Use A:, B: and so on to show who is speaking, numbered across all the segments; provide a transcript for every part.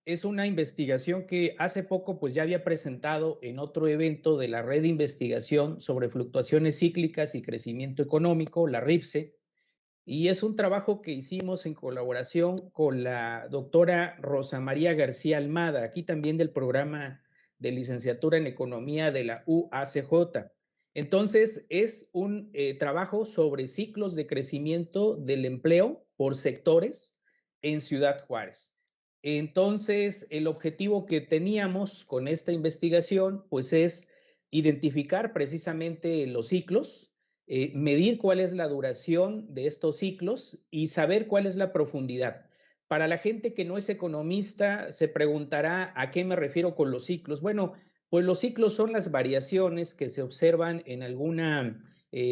A: es una investigación que hace poco pues ya había presentado en otro evento de la Red de Investigación sobre Fluctuaciones Cíclicas y Crecimiento Económico, la RIPSE, y es un trabajo que hicimos en colaboración con la doctora Rosa María García Almada, aquí también del programa de licenciatura en Economía de la UACJ. Entonces, es un trabajo sobre ciclos de crecimiento del empleo por sectores en Ciudad Juárez. Entonces, el objetivo que teníamos con esta investigación, pues es identificar precisamente los ciclos, medir cuál es la duración de estos ciclos y saber cuál es la profundidad. Para la gente que no es economista, se preguntará a qué me refiero con los ciclos. Bueno, pues los ciclos son las variaciones que se observan en alguna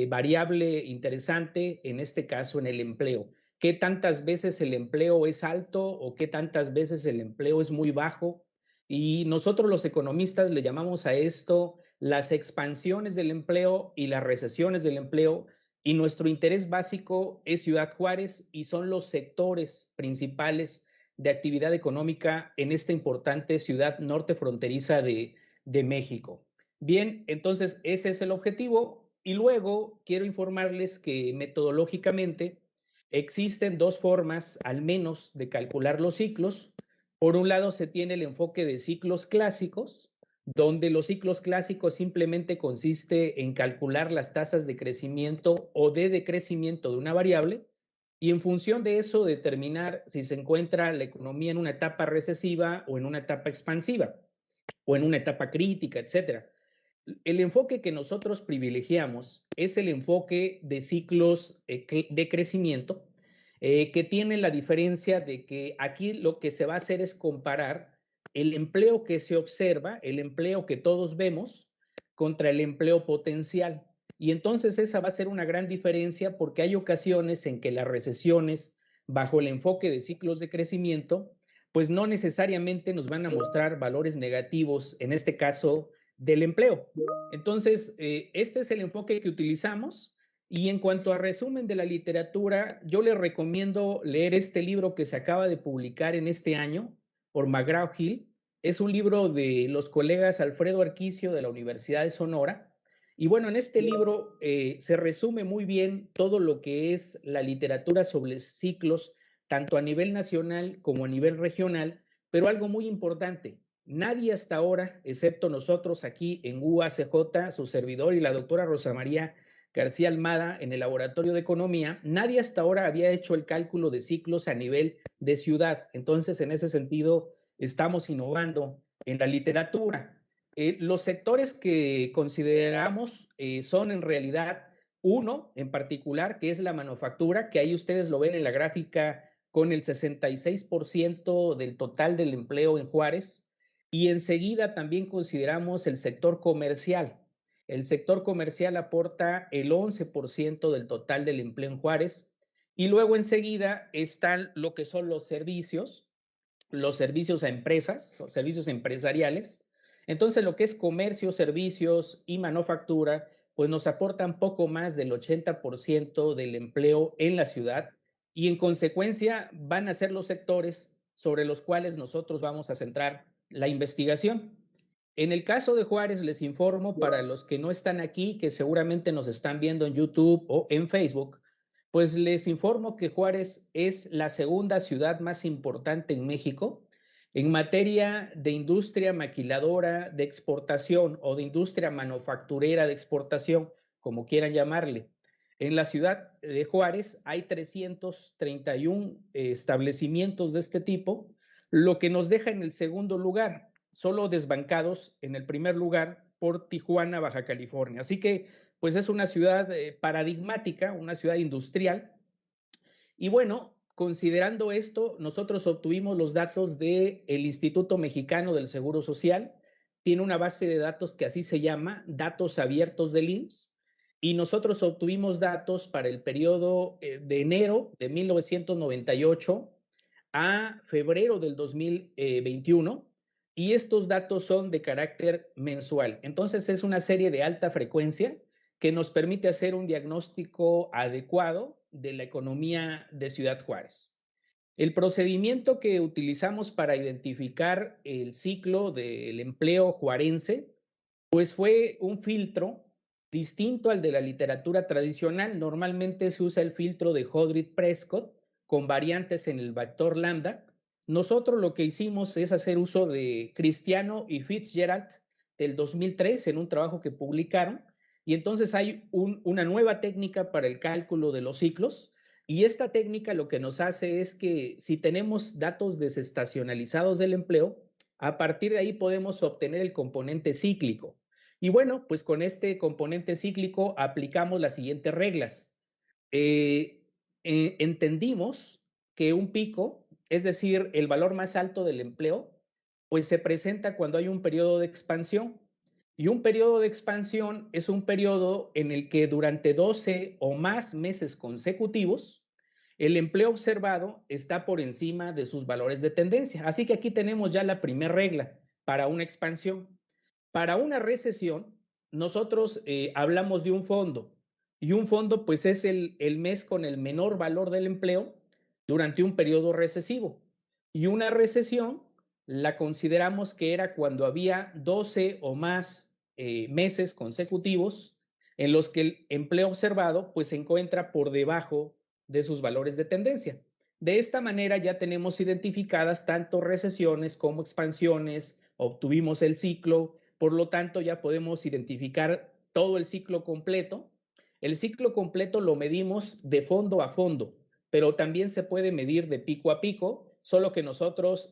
A: variable interesante, en este caso en el empleo. ¿Qué tantas veces el empleo es alto o qué tantas veces el empleo es muy bajo? Y nosotros los economistas le llamamos a esto las expansiones del empleo y las recesiones del empleo, y nuestro interés básico es Ciudad Juárez y son los sectores principales de actividad económica en esta importante ciudad norte fronteriza de México. Bien, entonces ese es el objetivo y luego quiero informarles que metodológicamente existen dos formas al menos de calcular los ciclos. Por un lado se tiene el enfoque de ciclos clásicos, donde los ciclos clásicos simplemente consiste en calcular las tasas de crecimiento o de decrecimiento de una variable y en función de eso determinar si se encuentra la economía en una etapa recesiva o en una etapa expansiva o en una etapa crítica, etcétera. El enfoque que nosotros privilegiamos es el enfoque de ciclos de crecimiento, que tiene la diferencia de que aquí lo que se va a hacer es comparar el empleo que se observa, el empleo que todos vemos, contra el empleo potencial. Y entonces esa va a ser una gran diferencia porque hay ocasiones en que las recesiones, bajo el enfoque de ciclos de crecimiento, pues no necesariamente nos van a mostrar valores negativos, en este caso del empleo. Entonces, este es el enfoque que utilizamos. Y en cuanto a resumen de la literatura, yo les recomiendo leer este libro que se acaba de publicar en este año por McGraw-Hill. Es un libro de los colegas Alfredo Arquicio de la Universidad de Sonora. Y bueno, en este libro se resume muy bien todo lo que es la literatura sobre ciclos, tanto a nivel nacional como a nivel regional, pero algo muy importante, nadie hasta ahora, excepto nosotros aquí en UACJ, su servidor y la doctora Rosa María García Almada en el Laboratorio de Economía, nadie hasta ahora había hecho el cálculo de ciclos a nivel de ciudad. Entonces, en ese sentido, estamos innovando en la literatura. Los sectores que consideramos son en realidad uno en particular, que es la manufactura, que ahí ustedes lo ven en la gráfica con el 66% del total del empleo en Juárez. Y enseguida también consideramos el sector comercial. El sector comercial aporta el 11% del total del empleo en Juárez. Y luego enseguida están lo que son los servicios a empresas, los servicios empresariales. Entonces, lo que es comercio, servicios y manufactura, pues nos aportan poco más del 80% del empleo en la ciudad y en consecuencia van a ser los sectores sobre los cuales nosotros vamos a centrar la investigación. En el caso de Juárez, les informo para los que no están aquí, que seguramente nos están viendo en YouTube o en Facebook, pues les informo que Juárez es la segunda ciudad más importante en México en materia de industria maquiladora de exportación o de industria manufacturera de exportación, como quieran llamarle. En la ciudad de Juárez hay 331 establecimientos de este tipo, lo que nos deja en el segundo lugar, solo desbancados en el primer lugar por Tijuana, Baja California. Así que pues es una ciudad paradigmática, una ciudad industrial. Y bueno, considerando esto, nosotros obtuvimos los datos del Instituto Mexicano del Seguro Social. Tiene una base de datos que así se llama, datos abiertos del IMSS. Y nosotros obtuvimos datos para el periodo de enero de 1998 a febrero del 2021 y estos datos son de carácter mensual. Entonces es una serie de alta frecuencia que nos permite hacer un diagnóstico adecuado de la economía de Ciudad Juárez. El procedimiento que utilizamos para identificar el ciclo del empleo juarense, pues fue un filtro distinto al de la literatura tradicional. Normalmente se usa el filtro de Holdridge-Prescott con variantes en el vector lambda. Nosotros lo que hicimos es hacer uso de Cristiano y Fitzgerald del 2003 en un trabajo que publicaron, y entonces hay una nueva técnica para el cálculo de los ciclos, y esta técnica lo que nos hace es que si tenemos datos desestacionalizados del empleo, a partir de ahí podemos obtener el componente cíclico. Y bueno, pues con este componente cíclico aplicamos las siguientes reglas. Entendimos que un pico, es decir, el valor más alto del empleo, pues se presenta cuando hay un periodo de expansión. Y un periodo de expansión es un periodo en el que durante 12 o más meses consecutivos, el empleo observado está por encima de sus valores de tendencia. Así que aquí tenemos ya la primera regla para una expansión. Para una recesión, nosotros hablamos de un fondo, y un fondo pues es el mes con el menor valor del empleo durante un periodo recesivo. Y una recesión la consideramos que era cuando había 12 o más meses consecutivos en los que el empleo observado pues se encuentra por debajo de sus valores de tendencia. De esta manera ya tenemos identificadas tanto recesiones como expansiones, obtuvimos el ciclo, por lo tanto ya podemos identificar todo el ciclo completo. El ciclo completo lo medimos de fondo a fondo, pero también se puede medir de pico a pico, solo que nosotros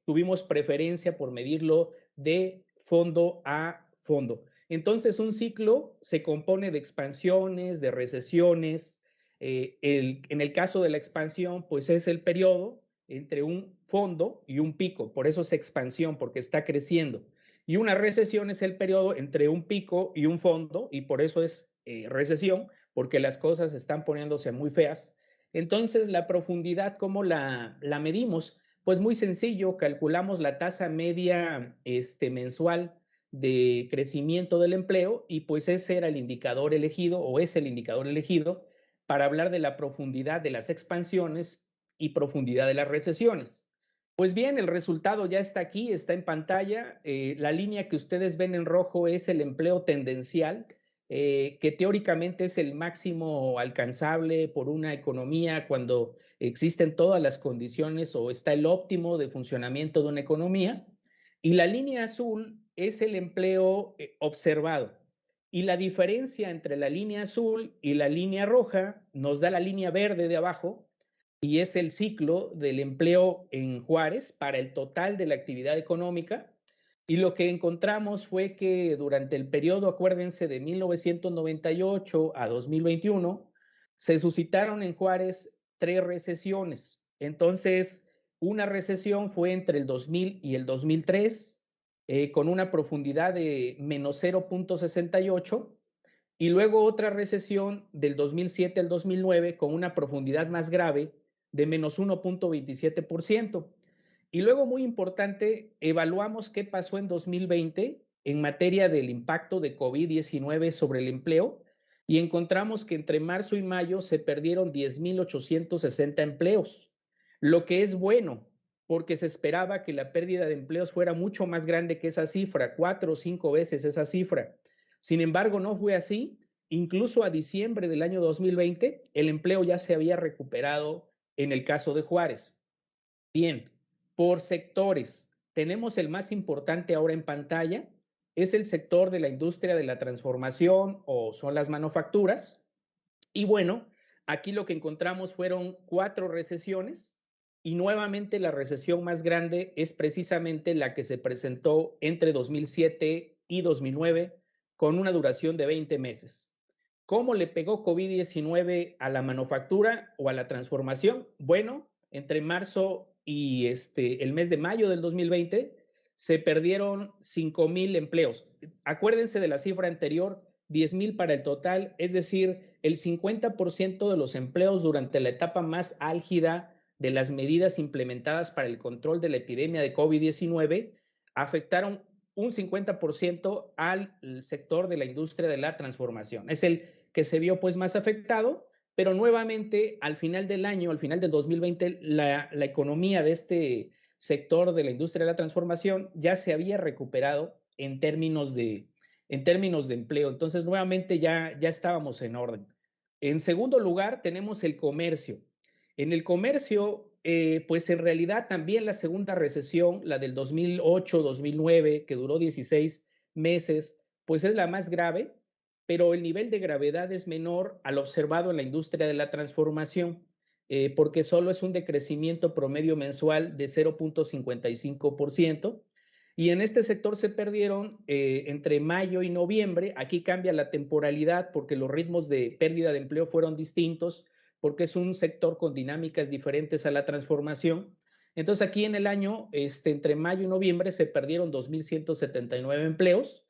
A: tuvimos preferencia por medirlo de fondo a fondo. Entonces, un ciclo se compone de expansiones, de recesiones. En el caso de la expansión, pues es el periodo entre un fondo y un pico, por eso es expansión, porque está creciendo. Y una recesión es el periodo entre un pico y un fondo, y por eso es recesión, porque las cosas están poniéndose muy feas. Entonces, la profundidad, ¿cómo la medimos? Pues muy sencillo, calculamos la tasa media mensual de crecimiento del empleo, y pues ese era el indicador elegido, o es el indicador elegido para hablar de la profundidad de las expansiones y profundidad de las recesiones. Pues bien, el resultado ya está aquí, está en pantalla. La línea que ustedes ven en rojo es el empleo tendencial, que teóricamente es el máximo alcanzable por una economía cuando existen todas las condiciones o está el óptimo de funcionamiento de una economía. Y la línea azul es el empleo observado. Y la diferencia entre la línea azul y la línea roja nos da la línea verde de abajo, y es el ciclo del empleo en Juárez para el total de la actividad económica. Y lo que encontramos fue que durante el periodo, acuérdense, de 1998 a 2021, se suscitaron en Juárez 3 recesiones. Entonces, una recesión fue entre el 2000 y el 2003, con una profundidad de menos 0.68, y luego otra recesión del 2007 al 2009 con una profundidad más grave de menos 1.27%. Y luego, muy importante, evaluamos qué pasó en 2020 en materia del impacto de COVID-19 sobre el empleo, y encontramos que entre marzo y mayo se perdieron 10,860 empleos, lo que es bueno, porque se esperaba que la pérdida de empleos fuera mucho más grande que esa cifra, 4 o 5 veces esa cifra. Sin embargo, no fue así. Incluso a diciembre del año 2020, el empleo ya se había recuperado en el caso de Juárez. Bien, por sectores, tenemos el más importante ahora en pantalla, es el sector de la industria de la transformación, o son las manufacturas. Y bueno, aquí lo que encontramos fueron 4 recesiones, y nuevamente la recesión más grande es precisamente la que se presentó entre 2007 y 2009, con una duración de 20 meses. ¿Cómo le pegó COVID-19 a la manufactura o a la transformación? Bueno, entre marzo y el mes de mayo del 2020 se perdieron 5,000 empleos. Acuérdense de la cifra anterior, 10,000 para el total, es decir, el 50% de los empleos durante la etapa más álgida de las medidas implementadas para el control de la epidemia de COVID-19 afectaron un 50% al sector de la industria de la transformación. Es el que se vio pues más afectado, pero nuevamente al final del año, al final del 2020, la economía de este sector de la industria de la transformación ya se había recuperado en términos de empleo. Entonces, nuevamente ya estábamos en orden. En segundo lugar, tenemos el comercio. En el comercio, pues en realidad también la segunda recesión, la del 2008-2009, que duró 16 meses, pues es la más grave, pero el nivel de gravedad es menor al observado en la industria de la transformación, porque solo es un decrecimiento promedio mensual de 0.55%. Y en este sector se perdieron entre mayo y noviembre. Aquí cambia la temporalidad porque los ritmos de pérdida de empleo fueron distintos, porque es un sector con dinámicas diferentes a la transformación. Entonces aquí en el año, entre mayo y noviembre, se perdieron 2.179 empleos.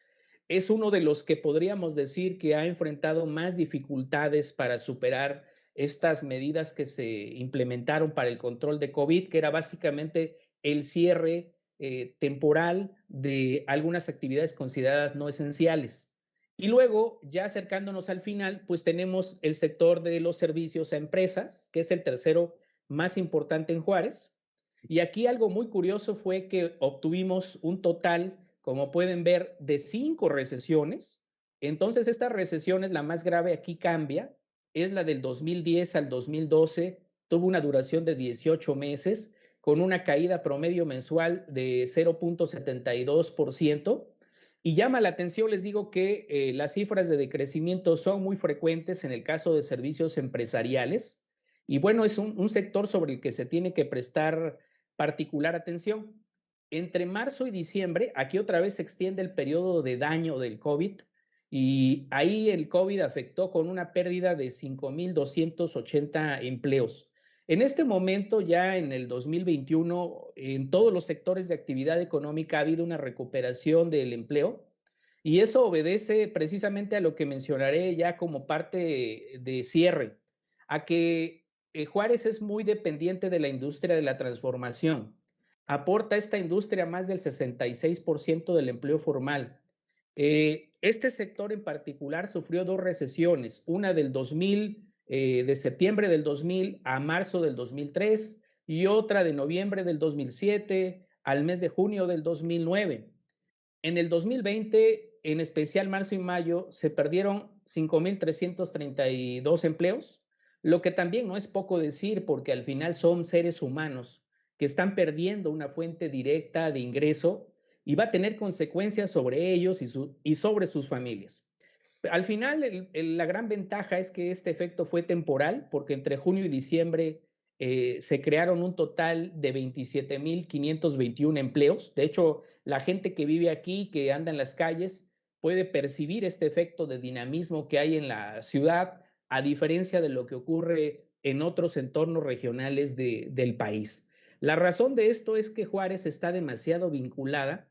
A: Es uno de los que podríamos decir que ha enfrentado más dificultades para superar estas medidas que se implementaron para el control de COVID, que era básicamente el cierre temporal de algunas actividades consideradas no esenciales. Y luego, ya acercándonos al final, pues tenemos el sector de los servicios a empresas, que es el tercero más importante en Juárez. Y aquí algo muy curioso fue que obtuvimos un total, como pueden ver, de 5 recesiones. Entonces, esta recesión es la más grave, aquí cambia, es la del 2010 al 2012, tuvo una duración de 18 meses, con una caída promedio mensual de 0.72%. Y llama la atención, les digo, que las cifras de decrecimiento son muy frecuentes en el caso de servicios empresariales. Y bueno, es un sector sobre el que se tiene que prestar particular atención. Entre marzo y diciembre, aquí otra vez se extiende el periodo de daño del COVID y ahí el COVID afectó con una pérdida de 5.280 empleos. En este momento, ya en el 2021, en todos los sectores de actividad económica ha habido una recuperación del empleo y eso obedece precisamente a lo que mencionaré ya como parte de cierre, a que Juárez es muy dependiente de la industria de la transformación. Aporta esta industria más del 66% del empleo formal. Este sector en particular sufrió 2 recesiones, una del 2000, de septiembre del 2000 a marzo del 2003 y otra de noviembre del 2007 al mes de junio del 2009. En el 2020, en especial marzo y mayo, se perdieron 5.332 empleos, lo que también no es poco decir porque al final son seres humanos que están perdiendo una fuente directa de ingreso y va a tener consecuencias sobre ellos y sobre sus familias. Al final, la gran ventaja es que este efecto fue temporal, porque entre junio y diciembre se crearon un total de 27.521 empleos. De hecho, la gente que vive aquí, que anda en las calles, puede percibir este efecto de dinamismo que hay en la ciudad, a diferencia de lo que ocurre en otros entornos regionales del país. La razón de esto es que Juárez está demasiado vinculada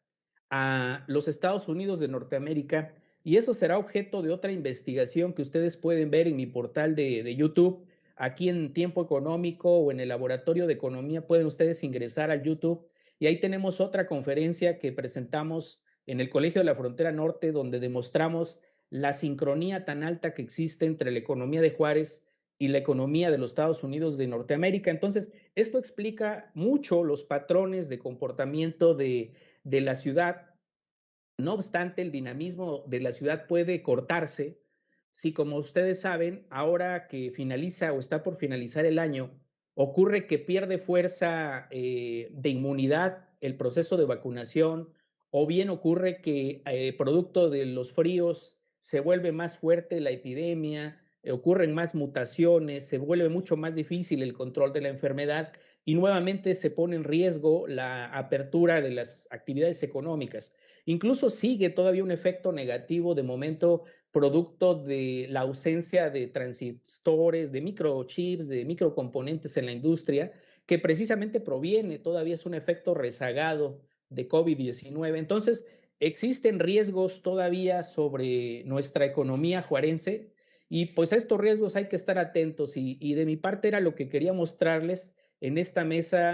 A: a los Estados Unidos de Norteamérica y eso será objeto de otra investigación que ustedes pueden ver en mi portal de YouTube. Aquí en Tiempo Económico o en el Laboratorio de Economía pueden ustedes ingresar al YouTube y ahí tenemos otra conferencia que presentamos en el Colegio de la Frontera Norte donde demostramos la sincronía tan alta que existe entre la economía de Juárez y la economía de los Estados Unidos de Norteamérica. Entonces, esto explica mucho los patrones de comportamiento de la ciudad. No obstante, el dinamismo de la ciudad puede cortarse si, como ustedes saben, ahora que finaliza o está por finalizar el año, ocurre que pierde fuerza de inmunidad el proceso de vacunación, o bien ocurre que producto de los fríos se vuelve más fuerte la epidemia, ocurren más mutaciones, se vuelve mucho más difícil el control de la enfermedad y nuevamente se pone en riesgo la apertura de las actividades económicas. Incluso sigue todavía un efecto negativo de momento producto de la ausencia de transistores, de microchips, de microcomponentes en la industria, que precisamente proviene, todavía es un efecto rezagado de COVID-19. Entonces, existen riesgos todavía sobre nuestra economía juarense y pues a estos riesgos hay que estar atentos y de mi parte era lo que quería mostrarles en esta mesa